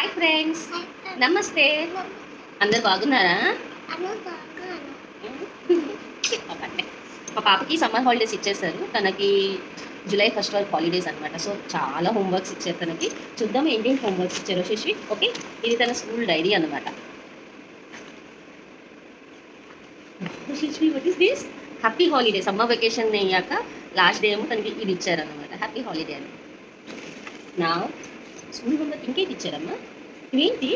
Hi friends, నమస్తే. అందరు బాగున్నారా? మా పాపకి సమ్మర్ హాలిడేస్ ఇచ్చేసారు. తనకి జూలై 1 వరకు హాలిడేస్ అనమాట. సో చాలా హోంవర్క్స్ ఇచ్చారు తనకి. చూద్దాం ఏంటేంటి హోంవర్క్స్ ఇచ్చారో శశి. ఓకే, ఇది తన స్కూల్ డైరీ అనమాట. Sashi, what is this? Happy holiday. Summer vacation అయ్యాక లాస్ట్ డే ఏమో తనకి ఇది ఇచ్చారనమాట, హ్యాపీ హాలిడే అని. నా స్కూల్ హోంవర్క్ ఇంకేంటి ఇచ్చారమ్మా? ఇవేంటి?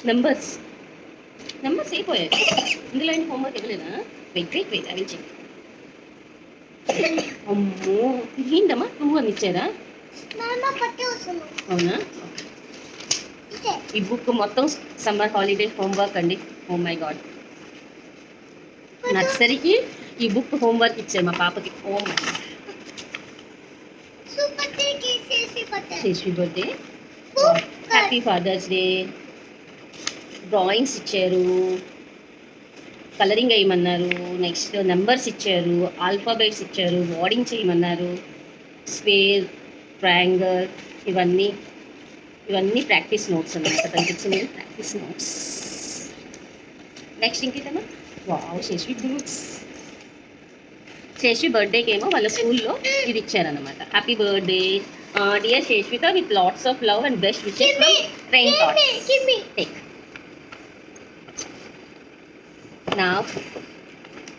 నెంబర్స్ అయిపోయాయి. ఇందులో ఏంటి హోంవర్క్ ఇవ్వలేదా? వెయిట్ అవి చెక్. అమ్మో, ఏంటమ్మా 2 అని ఇచ్చారా? అవునా? ఈ బుక్ మొత్తం సమ్మర్ హాలిడే హోంవర్క్ అండి. ఓ మై గాడ్, నర్సరీకి ఈ బుక్ హోంవర్క్ ఇచ్చారు మా పాపకి. Oh my god, Shashi birthday, happy father's day. Drawings ఇచ్చారు, కలరింగ్ వేయమన్నారు, నెక్స్ట్ నెంబర్స్ ఇచ్చారు, ఆల్ఫాబెట్స్ ఇచ్చారు, వార్డింగ్ చేయమన్నారు, స్క్వేర్, ట్రయాంగిల్, ఇవన్నీ ప్రాక్టీస్ నోట్స్ అన్నమాట. కనిపించింది ప్రాక్టీస్ నోట్స్. నెక్స్ట్ ఇంకేటమ్మా? Wow, Shashi books. శశి బర్త్డేకి ఏమో వాళ్ళ స్కూల్లో ఇది ఇచ్చారనమాట. Happy birthday dear Sheshvika, with lots of love and best wishes from train thoughts. Take. నా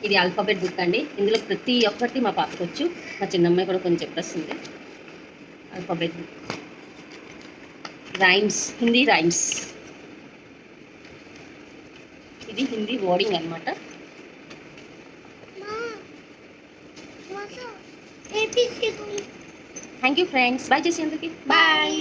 ఇది ఆల్ఫాబెట్ బుక్ అండి. ఇందులో ప్రతి ఒక్కటి మా పాపకు వచ్చు. మా చిన్నమ్మాయి కూడా కొంచెం చెప్పేస్తుంది. Alphabet book, rhymes, Hindi rhymes. ఇది హిందీ వర్డింగ్ అనమాట. థ్యాంక్ యూ ఫ్రెండ్స్, బాయ్ చేసి అందరికి బాయ్.